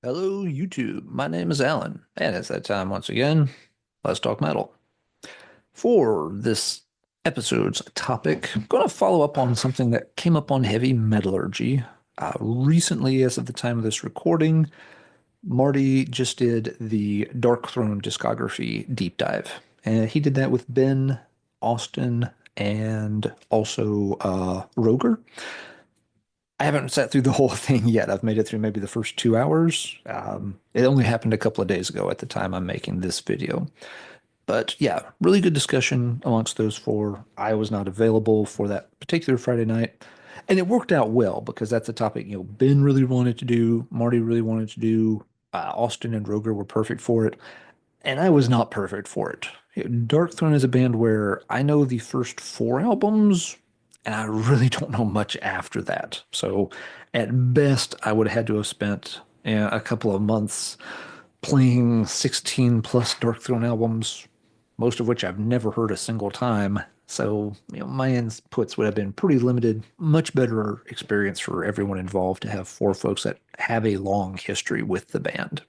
Hello, YouTube. My name is Alan, and it's that time once again. Let's talk metal. For this episode's topic, I'm going to follow up on something that came up on heavy metallurgy. Recently, as of the time of this recording, Marty just did the Dark Throne discography deep dive, and he did that with Ben, Austin, and also Roger. I haven't sat through the whole thing yet. I've made it through maybe the first 2 hours. It only happened a couple of days ago at the time I'm making this video. But yeah, really good discussion amongst those four. I was not available for that particular Friday night. And it worked out well because that's a topic, Ben really wanted to do, Marty really wanted to do, Austin and Roger were perfect for it. And I was not perfect for it. Dark Throne is a band where I know the first four albums, and I really don't know much after that. So at best, I would have had to have spent a couple of months playing 16 plus Dark Throne albums, most of which I've never heard a single time. So, my inputs would have been pretty limited. Much better experience for everyone involved to have four folks that have a long history with the band.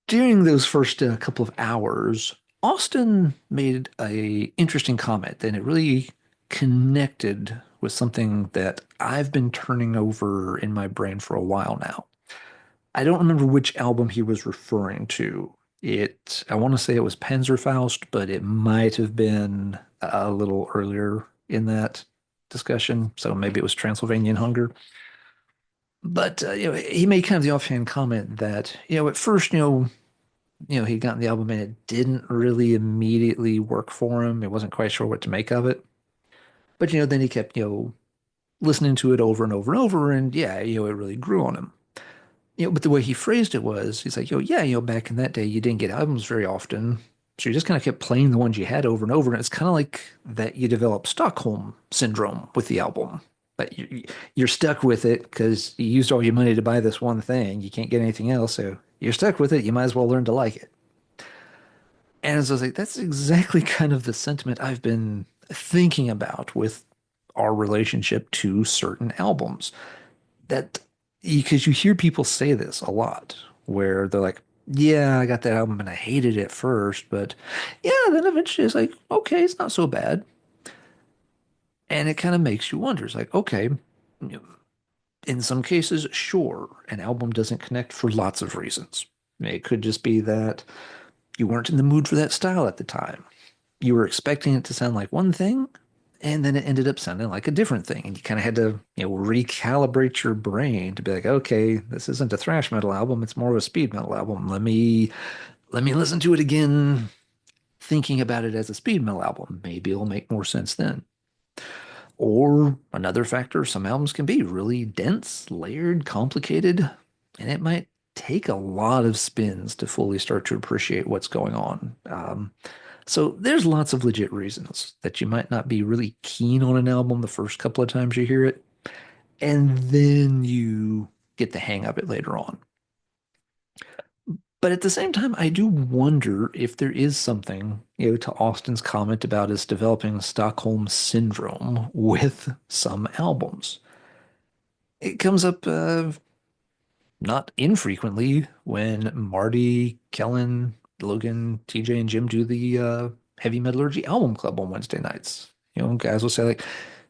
During those first couple of hours, Austin made a interesting comment, and it really connected with something that I've been turning over in my brain for a while now. I don't remember which album he was referring to. I want to say it was Panzerfaust, but it might have been a little earlier in that discussion. So maybe it was Transylvanian Hunger. But he made kind of the offhand comment that at first he'd gotten the album and it didn't really immediately work for him. He wasn't quite sure what to make of it. But then he kept listening to it over and over and over, and yeah, it really grew on him. But the way he phrased it was, he's like, yeah, back in that day, you didn't get albums very often. So you just kind of kept playing the ones you had over and over. And it's kind of like that you develop Stockholm Syndrome with the album. But you're stuck with it because you used all your money to buy this one thing. You can't get anything else. So you're stuck with it. You might as well learn to like it. And so I was like, that's exactly kind of the sentiment I've been thinking about with our relationship to certain albums. That because you hear people say this a lot, where they're like, yeah, I got that album and I hated it first, but yeah, then eventually it's like, okay, it's not so bad. And it kind of makes you wonder. It's like, okay, in some cases, sure, an album doesn't connect for lots of reasons. It could just be that you weren't in the mood for that style at the time. You were expecting it to sound like one thing, and then it ended up sounding like a different thing. And you kind of had to, recalibrate your brain to be like, okay, this isn't a thrash metal album, it's more of a speed metal album. Let me listen to it again, thinking about it as a speed metal album. Maybe it'll make more sense then. Or another factor, some albums can be really dense, layered, complicated, and it might take a lot of spins to fully start to appreciate what's going on. So there's lots of legit reasons that you might not be really keen on an album the first couple of times you hear it, and then you get the hang of it later on. But at the same time, I do wonder if there is something, to Austin's comment about us developing Stockholm Syndrome with some albums. It comes up not infrequently when Marty, Kellen, Logan, TJ, and Jim do the Heavy Metallurgy Album Club on Wednesday nights. Guys will say like,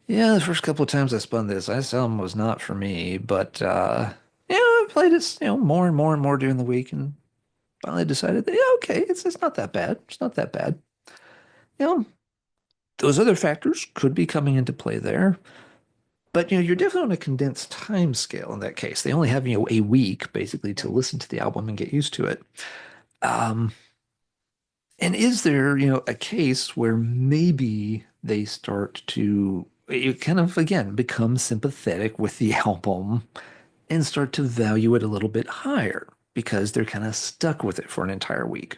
yeah, the first couple of times I spun this album was not for me, but I played it, more and more and more during the week, and finally decided that yeah, okay, it's not that bad. It's not that bad. You know, those other factors could be coming into play there. But you're definitely on a condensed time scale in that case. They only have, a week basically to listen to the album and get used to it. Um, and is there, a case where maybe they start to you kind of again become sympathetic with the album and start to value it a little bit higher because they're kind of stuck with it for an entire week.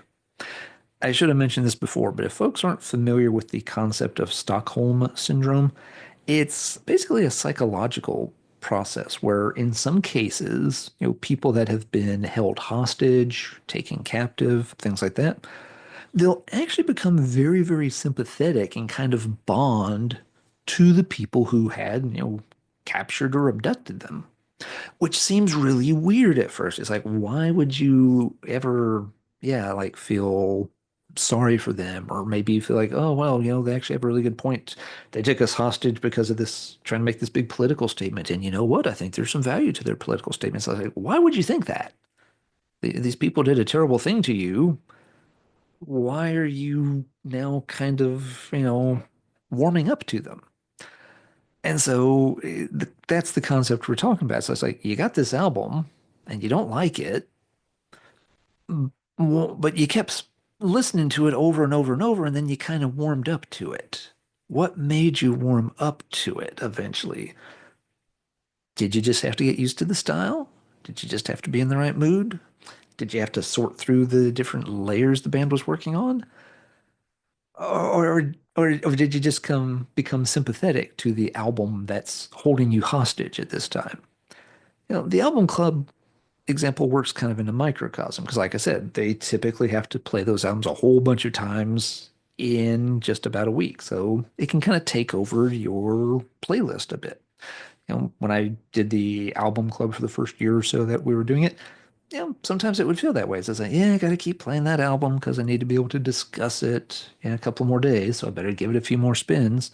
I should have mentioned this before, but if folks aren't familiar with the concept of Stockholm Syndrome, it's basically a psychological process where, in some cases, people that have been held hostage, taken captive, things like that, they'll actually become very, very sympathetic and kind of bond to the people who had, captured or abducted them. which seems really weird at first. It's like, why would you ever, yeah, like feel sorry for them, or maybe you feel like, oh, well, they actually have a really good point. They took us hostage because of this, trying to make this big political statement. And you know what? I think there's some value to their political statements. I was like, why would you think that? These people did a terrible thing to you. Why are you now kind of, warming up to them? And so that's the concept we're talking about. So it's like, you got this album and you don't like it, well, but you kept listening to it over and over and over, and then you kind of warmed up to it. What made you warm up to it eventually? Did you just have to get used to the style? Did you just have to be in the right mood? Did you have to sort through the different layers the band was working on? Or did you just become sympathetic to the album that's holding you hostage at this time? The album club example works kind of in a microcosm because, like I said, they typically have to play those albums a whole bunch of times in just about a week. So it can kind of take over your playlist a bit. When I did the album club for the first year or so that we were doing it, sometimes it would feel that way. So it's like, yeah, I got to keep playing that album because I need to be able to discuss it in a couple more days. So I better give it a few more spins.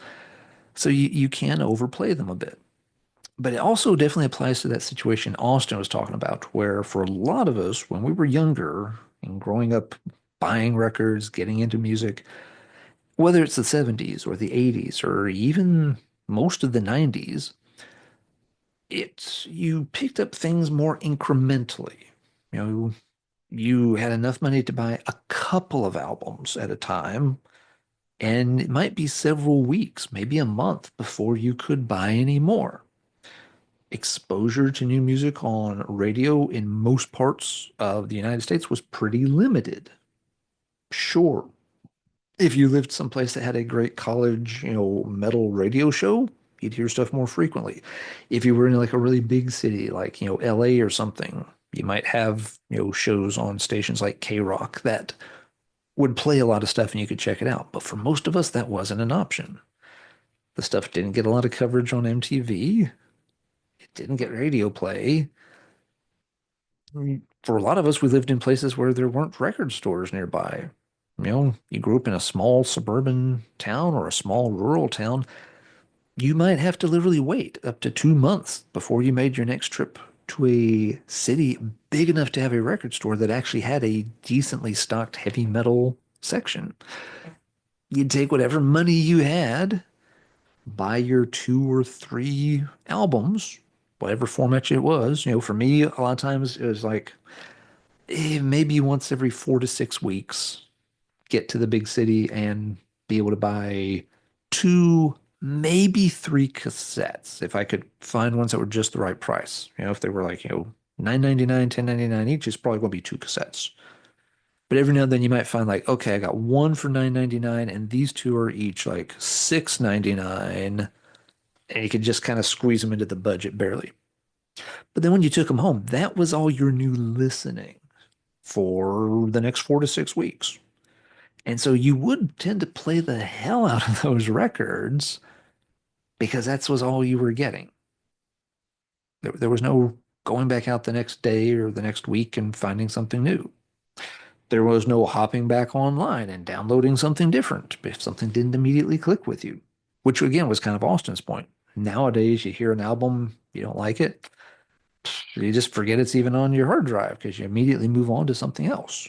So you can overplay them a bit. But it also definitely applies to that situation Austin was talking about, where for a lot of us, when we were younger and growing up buying records, getting into music, whether it's the 70s or the 80s or even most of the 90s, you picked up things more incrementally. You know, you had enough money to buy a couple of albums at a time, and it might be several weeks, maybe a month before you could buy any more. Exposure to new music on radio in most parts of the United States was pretty limited. Sure, if you lived someplace that had a great college, metal radio show, you'd hear stuff more frequently. If you were in like a really big city, like, LA or something, you might have, shows on stations like K-Rock that would play a lot of stuff and you could check it out. But for most of us, that wasn't an option. The stuff didn't get a lot of coverage on MTV. It didn't get radio play. For a lot of us, we lived in places where there weren't record stores nearby. You grew up in a small suburban town or a small rural town, you might have to literally wait up to 2 months before you made your next trip to a city big enough to have a record store that actually had a decently stocked heavy metal section. You'd take whatever money you had, buy your two or three albums, whatever format it was. For me, a lot of times it was like maybe once every 4 to 6 weeks, get to the big city and be able to buy two, maybe three cassettes if I could find ones that were just the right price. If they were like, 9.99, 10.99 each, it's probably going to be two cassettes. But every now and then you might find like, okay, I got one for 9.99 and these two are each like 6.99, and you could just kind of squeeze them into the budget barely. But then when you took them home, that was all your new listening for the next 4 to 6 weeks. And so you would tend to play the hell out of those records because that was all you were getting. There was no going back out the next day or the next week and finding something new. There was no hopping back online and downloading something different if something didn't immediately click with you, which again was kind of Austin's point. Nowadays, you hear an album, you don't like it, you just forget it's even on your hard drive because you immediately move on to something else.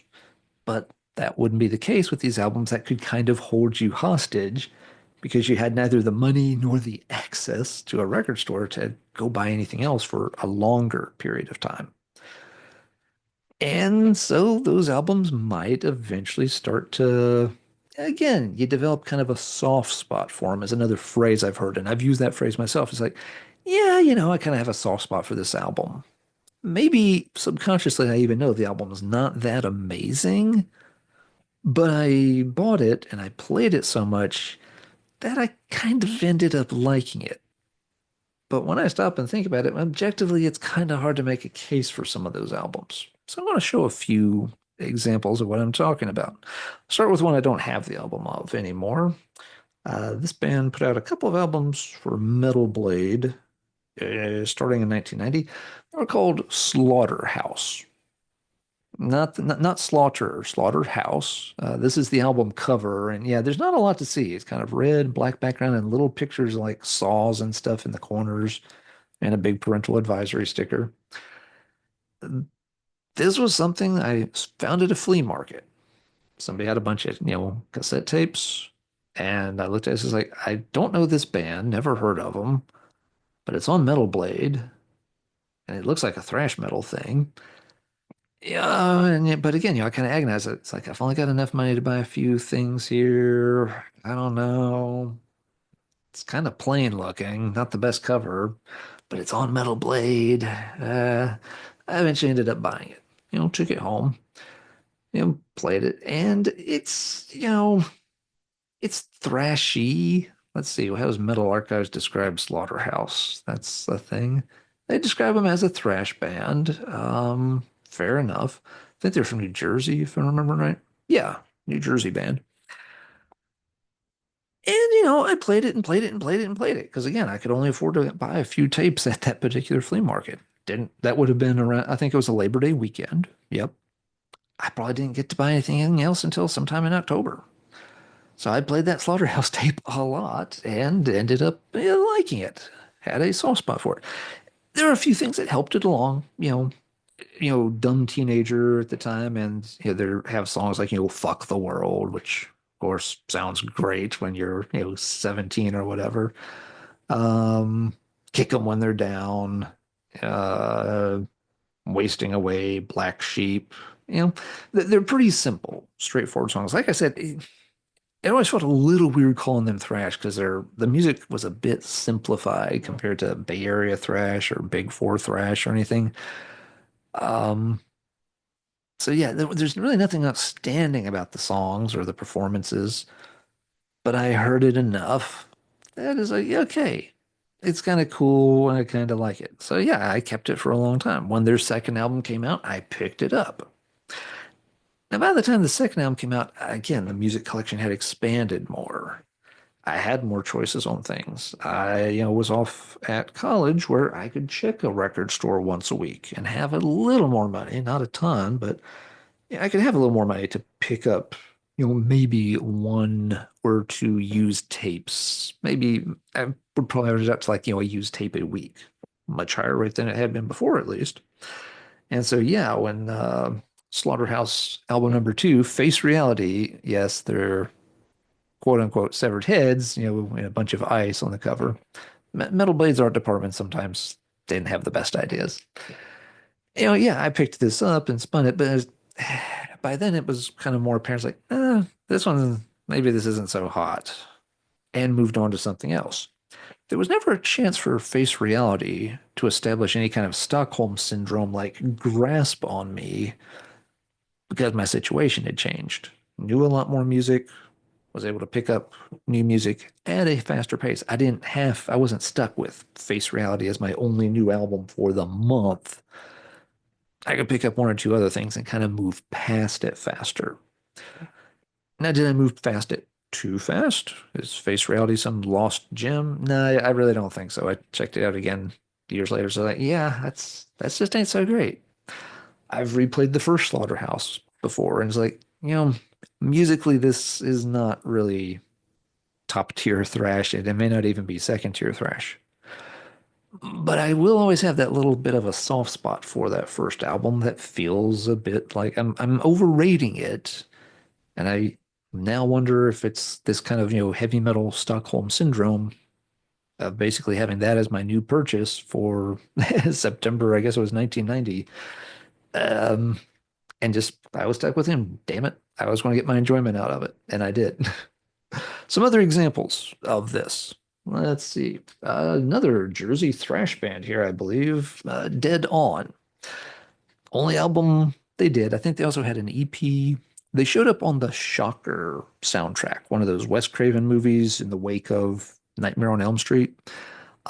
But that wouldn't be the case with these albums that could kind of hold you hostage because you had neither the money nor the access to a record store to go buy anything else for a longer period of time. And so those albums might eventually start to, again, you develop kind of a soft spot for them, is another phrase I've heard. And I've used that phrase myself. It's like, yeah, I kind of have a soft spot for this album. Maybe subconsciously, I even know the album is not that amazing, but I bought it and I played it so much that I kind of ended up liking it. But when I stop and think about it, objectively, it's kind of hard to make a case for some of those albums. So I want to show a few examples of what I'm talking about. I'll start with one I don't have the album of anymore. This band put out a couple of albums for Metal Blade starting in 1990. They were called Slaughterhouse. Not Slaughter, Slaughterhouse. This is the album cover, and yeah, there's not a lot to see. It's kind of red, black background, and little pictures like saws and stuff in the corners, and a big parental advisory sticker. This was something I found at a flea market. Somebody had a bunch of, cassette tapes, and I looked at it, it's like, I don't know this band, never heard of them, but it's on Metal Blade, and it looks like a thrash metal thing. Yeah, but again, I kind of agonize it. It's like I've only got enough money to buy a few things here. I don't know. It's kind of plain looking, not the best cover, but it's on Metal Blade. I eventually ended up buying it. Took it home, played it, and it's thrashy. Let's see, how does Metal Archives describe Slaughterhouse? That's the thing. They describe them as a thrash band. Fair enough. I think they're from New Jersey, if I remember right. Yeah, New Jersey band. And I played it and played it and played it and played it because again, I could only afford to buy a few tapes at that particular flea market. Didn't that would have been around? I think it was a Labor Day weekend. Yep. I probably didn't get to buy anything else until sometime in October. So I played that Slaughterhouse tape a lot and ended up liking it. Had a soft spot for it. There are a few things that helped it along. Dumb teenager at the time, and they have songs like "Fuck the World," which of course sounds great when you're 17 or whatever. Um, Kick them when they're down. Uh, Wasting Away, Black Sheep. They're pretty simple, straightforward songs. Like I said, it always felt a little weird calling them thrash because the music was a bit simplified compared to Bay Area thrash or Big Four thrash or anything. Um, so yeah, there's really nothing outstanding about the songs or the performances, but I heard it enough that is like, yeah, okay, it's kind of cool and I kind of like it. So yeah, I kept it for a long time. When their second album came out, I picked it up. Now, by the time the second album came out, again, the music collection had expanded more. I had more choices on things. I, was off at college where I could check a record store once a week and have a little more money, not a ton, but yeah, I could have a little more money to pick up, maybe one or two used tapes. Maybe I would probably average out to like, a used tape a week, much higher rate than it had been before, at least. And so, yeah, when Slaughterhouse album number two, Face Reality, yes, they're quote unquote severed heads, and a bunch of ice on the cover. Metal Blade's art department sometimes didn't have the best ideas. Yeah, I picked this up and spun it, but by then it was kind of more apparent, like, this one, maybe this isn't so hot, and moved on to something else. There was never a chance for Face Reality to establish any kind of Stockholm Syndrome like grasp on me because my situation had changed. Knew a lot more music, was able to pick up new music at a faster pace. I wasn't stuck with Face Reality as my only new album for the month. I could pick up one or two other things and kind of move past it faster. Now, did I move past it too fast? Is Face Reality some lost gem? No, I really don't think so. I checked it out again years later. So like, yeah, that's just ain't so great. I've replayed the first Slaughterhouse before, and it's like, musically, this is not really top tier thrash. It may not even be second tier thrash. But I will always have that little bit of a soft spot for that first album that feels a bit like I'm overrating it. And I now wonder if it's this kind of, heavy metal Stockholm syndrome of basically having that as my new purchase for September, I guess it was 1990. Um, and just I was stuck with him. Damn it. I was going to get my enjoyment out of it. And I did. Some other examples of this. Let's see. Another Jersey thrash band here, I believe. Dead On. Only album they did. I think they also had an EP. They showed up on the Shocker soundtrack, one of those Wes Craven movies in the wake of Nightmare on Elm Street.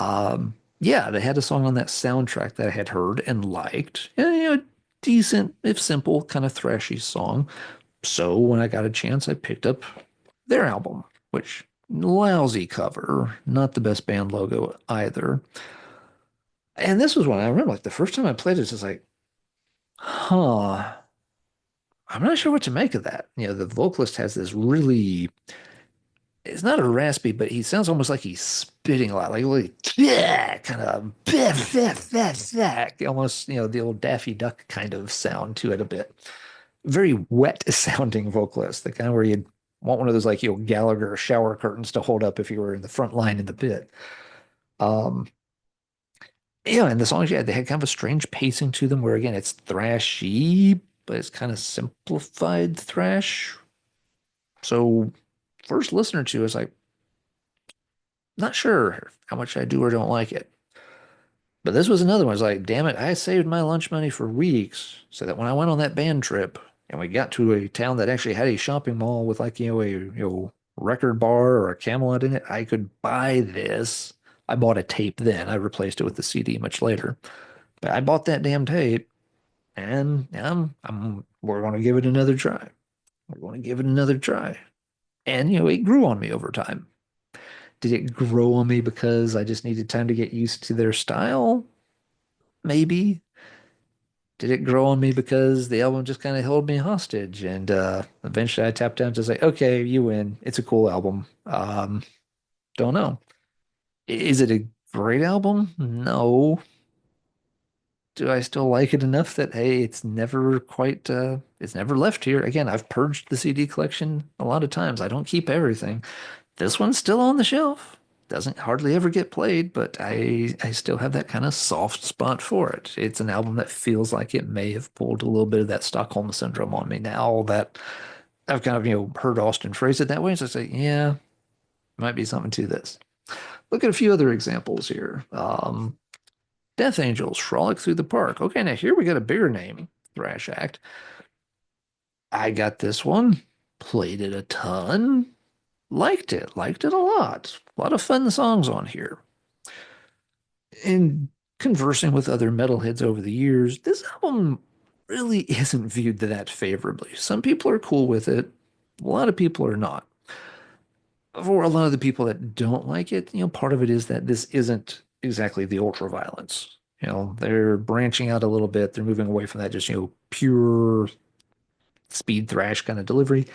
Yeah, they had a song on that soundtrack that I had heard and liked. And, decent, if simple, kind of thrashy song. So when I got a chance, I picked up their album, which lousy cover, not the best band logo either. And this was one I remember, like the first time I played it, it's just like, huh, I'm not sure what to make of that. The vocalist has this really, it's not a raspy, but he sounds almost like he's spitting a lot, like really, yeah, kind of, almost, the old Daffy Duck kind of sound to it a bit. Very wet sounding vocalist, the kind where you'd want one of those like, Gallagher shower curtains to hold up if you were in the front line in the pit. Um, Yeah, and the songs, yeah, they had kind of a strange pacing to them where again it's thrashy, but it's kind of simplified thrash. So first listener to is like, not sure how much I do or don't like it. But this was another one. It's like, damn it, I saved my lunch money for weeks so that when I went on that band trip and we got to a town that actually had a shopping mall with like, record bar or a Camelot in it, I could buy this. I bought a tape then. I replaced it with the CD much later. But I bought that damn tape. And we're going to give it another try. We're going to give it another try. And, it grew on me over time. Did it grow on me because I just needed time to get used to their style? Maybe. Did it grow on me because the album just kind of held me hostage? And eventually I tapped out to say, okay, you win. It's a cool album. Don't know. Is it a great album? No. Do I still like it enough that hey, it's never left here. Again, I've purged the CD collection a lot of times. I don't keep everything. This one's still on the shelf. Doesn't hardly ever get played, but I still have that kind of soft spot for it. It's an album that feels like it may have pulled a little bit of that Stockholm Syndrome on me now that I've kind of, heard Austin phrase it that way. So I say, yeah, might be something to this. Look at a few other examples here. Death Angels, Frolic Through the Park. Okay, now here we got a bigger name, thrash act. I got this one, played it a ton, liked it a lot. A lot of fun songs on here. In conversing with other metalheads over the years, this album really isn't viewed that favorably. Some people are cool with it, a lot of people are not. For a lot of the people that don't like it, part of it is that this isn't exactly the ultra violence. They're branching out a little bit. They're moving away from that just, pure speed thrash kind of delivery,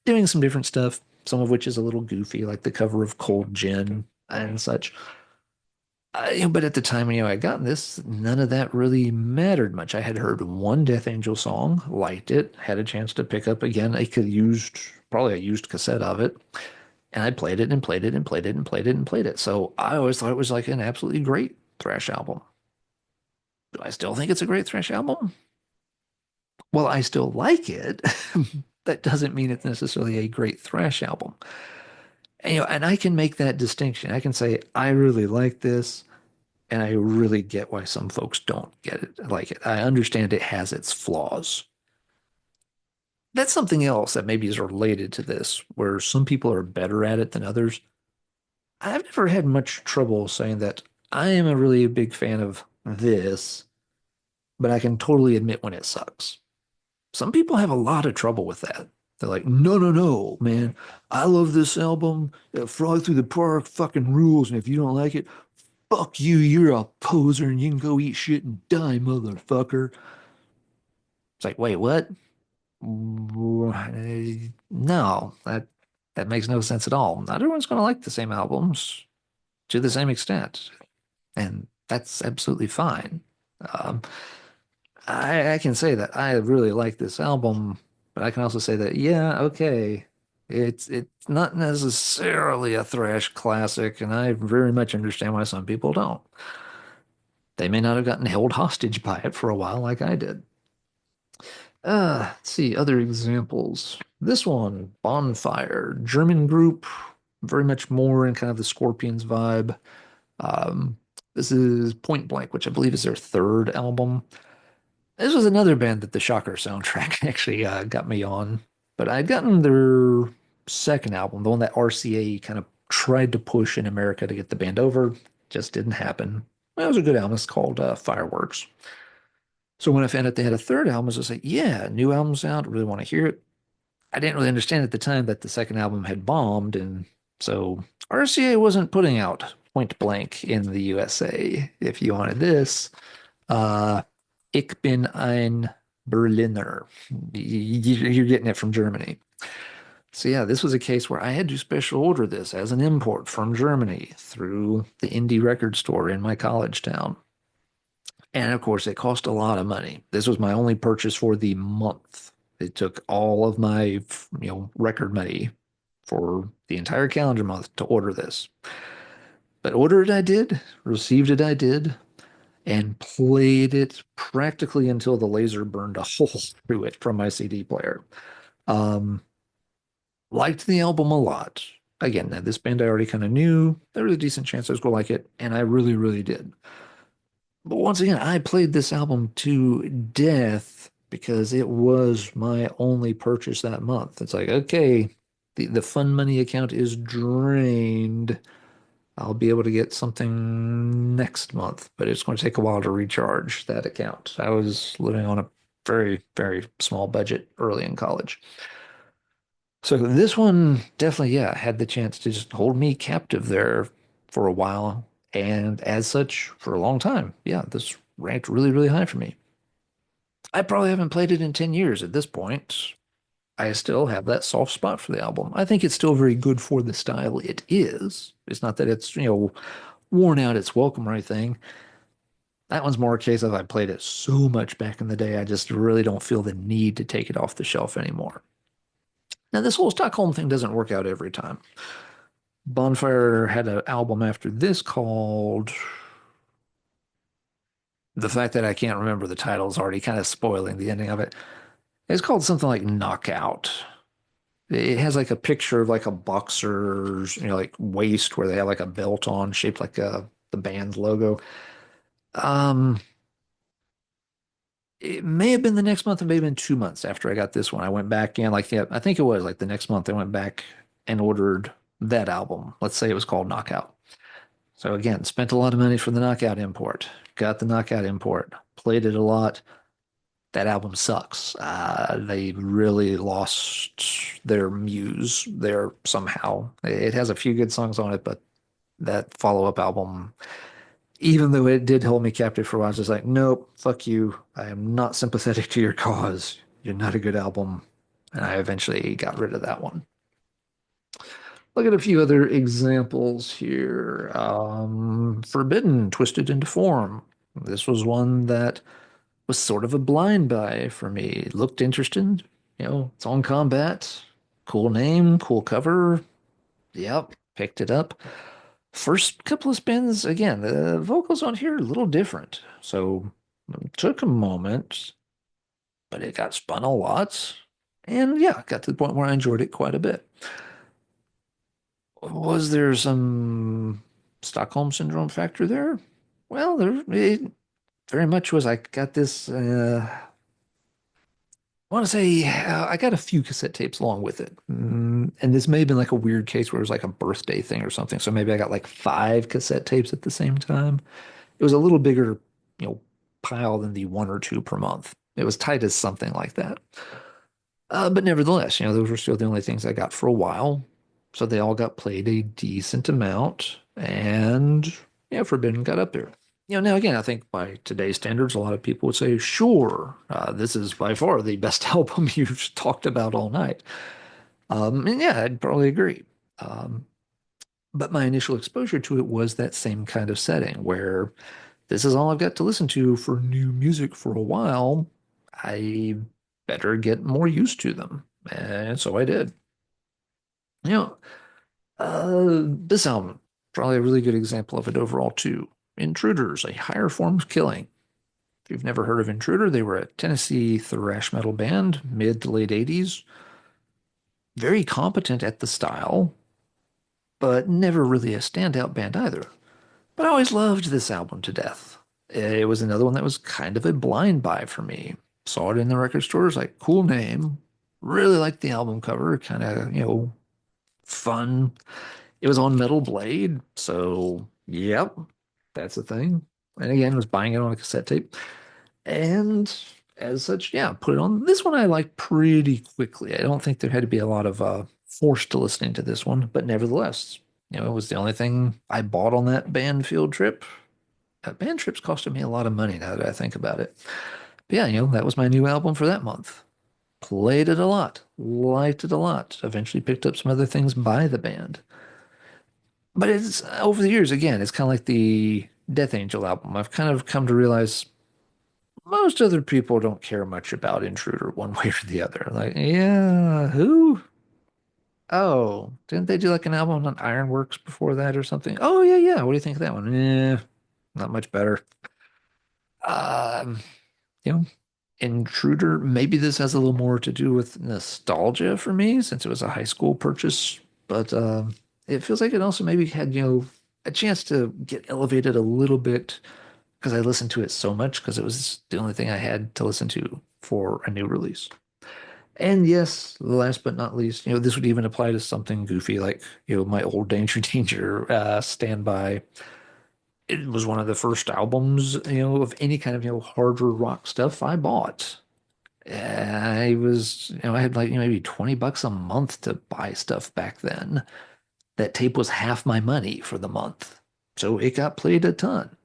doing some different stuff, some of which is a little goofy, like the cover of Cold Gin and such. But at the time, I got this, none of that really mattered much. I had heard one Death Angel song, liked it, had a chance to pick up again probably a used cassette of it. And I played it and played it and played it and played it and played it. So I always thought it was like an absolutely great thrash album. Do I still think it's a great thrash album? Well, I still like it. That doesn't mean it's necessarily a great thrash album. And I can make that distinction. I can say I really like this, and I really get why some folks don't get it, like it. I understand it has its flaws. That's something else that maybe is related to this, where some people are better at it than others. I've never had much trouble saying that I am a really big fan of this, but I can totally admit when it sucks. Some people have a lot of trouble with that. They're like, no, no, no, man. I love this album. Frog Through the Park fucking rules. And if you don't like it, fuck you. You're a poser and you can go eat shit and die, motherfucker. It's like, wait, what? No, that makes no sense at all. Not everyone's going to like the same albums to the same extent, and that's absolutely fine. Um, I can say that I really like this album, but I can also say that, yeah, okay, it's not necessarily a thrash classic, and I very much understand why some people don't. They may not have gotten held hostage by it for a while like I did. Let's see, other examples. This one, Bonfire, German group, very much more in kind of the Scorpions vibe. Um, this is Point Blank, which I believe is their third album. This was another band that the Shocker soundtrack actually got me on, but I'd gotten their second album, the one that RCA kind of tried to push in America to get the band over. Just didn't happen. It was a good album. It's called Fireworks. So when I found out they had a third album, I was like, yeah, new album's out. Really want to hear it. I didn't really understand at the time that the second album had bombed, and so RCA wasn't putting out point blank in the USA. If you wanted this, uh, Ich bin ein Berliner. You're getting it from Germany. So yeah, this was a case where I had to special order this as an import from Germany through the indie record store in my college town. And of course, it cost a lot of money. This was my only purchase for the month. It took all of my, record money for the entire calendar month to order this. But order it I did, received it I did, and played it practically until the laser burned a hole through it from my CD player. Um, Liked the album a lot. Again, this band I already kind of knew. There was a decent chance I was going to like it, and I really, really did. But once again, I played this album to death because it was my only purchase that month. It's like, okay, the fun money account is drained. I'll be able to get something next month, but it's going to take a while to recharge that account. I was living on a very, very small budget early in college. So this one definitely, yeah, had the chance to just hold me captive there for a while. And as such, for a long time, yeah, this ranked really, really high for me. I probably haven't played it in 10 years at this point. I still have that soft spot for the album. I think it's still very good for the style it is. It's not that it's, worn out its welcome or anything. That one's more a case of I played it so much back in the day, I just really don't feel the need to take it off the shelf anymore. Now, this whole Stockholm thing doesn't work out every time. Bonfire had an album after this called the fact that I can't remember the title is already kind of spoiling the ending of it. It's called something like Knockout. It has like a picture of like a boxer's, like waist where they have like a belt on shaped like the band's logo. Um, it may have been the next month, it may have been 2 months after I got this one. I went back in, like, yeah, I think it was like the next month I went back and ordered that album. Let's say it was called Knockout. So again, spent a lot of money for the Knockout import. Got the Knockout import, played it a lot. That album sucks. They really lost their muse there somehow. It has a few good songs on it, but that follow-up album, even though it did hold me captive for a while, I was just like, nope, fuck you. I am not sympathetic to your cause. You're not a good album. And I eventually got rid of that one. Look at a few other examples here. Forbidden, Twisted into Form. This was one that was sort of a blind buy for me. It looked interesting. It's on Combat. Cool name, cool cover. Yep, picked it up. First couple of spins, again, the vocals on here are a little different. So it took a moment, but it got spun a lot. And yeah, got to the point where I enjoyed it quite a bit. Was there some Stockholm Syndrome factor there? Well, it very much was. I got this. I want to say I got a few cassette tapes along with it. And this may have been like a weird case where it was like a birthday thing or something. So maybe I got like five cassette tapes at the same time. It was a little bigger, pile than the one or two per month. It was tight as something like that. But nevertheless, those were still the only things I got for a while. So they all got played a decent amount. And yeah, Forbidden got up there. Now again, I think by today's standards, a lot of people would say, sure, this is by far the best album you've talked about all night. And yeah, I'd probably agree. Um, but my initial exposure to it was that same kind of setting where this is all I've got to listen to for new music for a while. I better get more used to them. And so I did. You know, this album, probably a really good example of it overall, too. Intruders, a higher form of killing. If you've never heard of Intruder, they were a Tennessee thrash metal band, mid to late 80s. Very competent at the style, but never really a standout band either. But I always loved this album to death. It was another one that was kind of a blind buy for me. Saw it in the record stores, like, cool name. Really liked the album cover, kind of, fun. It was on Metal Blade, so yep, that's a thing. And again, was buying it on a cassette tape. And as such, yeah, put it on. This one I liked pretty quickly. I don't think there had to be a lot of force to listening to this one, but nevertheless, It was the only thing I bought on that band field trip. Band trips costed me a lot of money now that I think about it. But yeah, that was my new album for that month. Played it a lot, liked it a lot. Eventually picked up some other things by the band. But it's over the years, again, it's kind of like the Death Angel album. I've kind of come to realize most other people don't care much about Intruder one way or the other. Like, yeah, who? Oh, didn't they do like an album on Ironworks before that or something? Oh, yeah, yeah. What do you think of that one? Not much better. Um, you know, Intruder, maybe this has a little more to do with nostalgia for me since it was a high school purchase, but it feels like it also maybe had, a chance to get elevated a little bit because I listened to it so much because it was the only thing I had to listen to for a new release. And yes, last but not least, this would even apply to something goofy like, my old Danger Danger Standby. It was one of the first albums, of any kind of, harder rock stuff I bought. I was, I had like, maybe $20 a month to buy stuff back then. That tape was half my money for the month. So it got played a ton.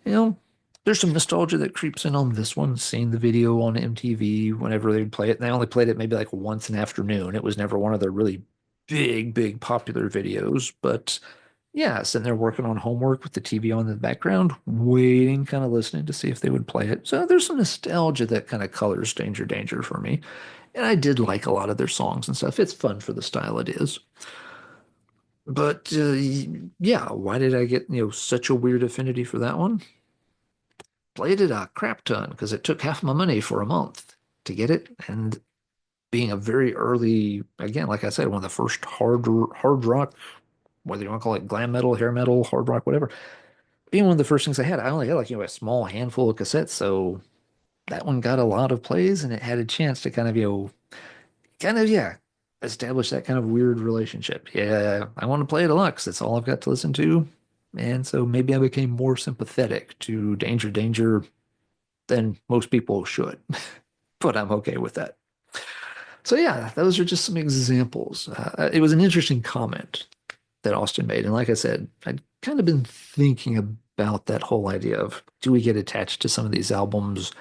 You know, there's some nostalgia that creeps in on this one, seeing the video on MTV whenever they'd play it. And they only played it maybe like once an afternoon. It was never one of their really big, big popular videos. But yeah, sitting there working on homework with the TV on in the background, waiting, kind of listening to see if they would play it. So there's some nostalgia that kind of colors Danger Danger for me. And I did like a lot of their songs and stuff. It's fun for the style it is. But yeah, why did I get, such a weird affinity for that one? Played it a crap ton because it took half my money for a month to get it. And being a very early, again, like I said, one of the first hard rock, whether you want to call it glam metal, hair metal, hard rock, whatever, being one of the first things I had, I only had like, a small handful of cassettes. So that one got a lot of plays and it had a chance to kind of, yeah, establish that kind of weird relationship. Yeah, I want to play it a lot because it's all I've got to listen to. And so maybe I became more sympathetic to Danger Danger than most people should, but I'm okay with that. So yeah, those are just some examples. It was an interesting comment that Austin made, and like I said, I'd kind of been thinking about that whole idea of do we get attached to some of these albums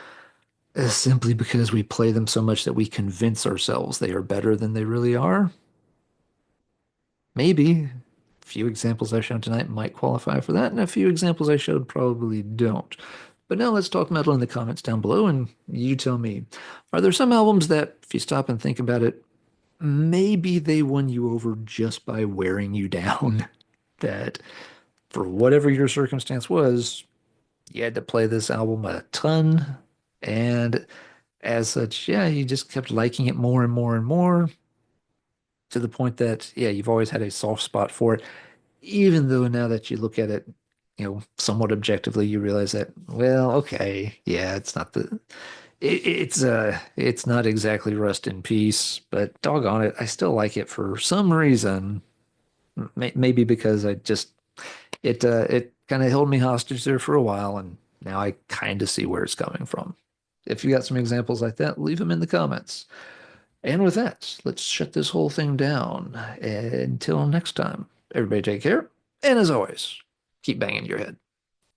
simply because we play them so much that we convince ourselves they are better than they really are? Maybe. A few examples I've shown tonight might qualify for that, and a few examples I showed probably don't. But now let's talk metal in the comments down below, and you tell me, are there some albums that, if you stop and think about it, maybe they won you over just by wearing you down? That for whatever your circumstance was, you had to play this album a ton, and as such, yeah, you just kept liking it more and more and more to the point that, yeah, you've always had a soft spot for it even though now that you look at it, somewhat objectively, you realize that, well, okay, yeah, it's not it's not exactly Rust in Peace, but doggone it, I still like it for some reason. Maybe because it kind of held me hostage there for a while, and now I kind of see where it's coming from. If you got some examples like that, leave them in the comments. And with that, let's shut this whole thing down. Until next time, everybody take care. And as always, keep banging your head.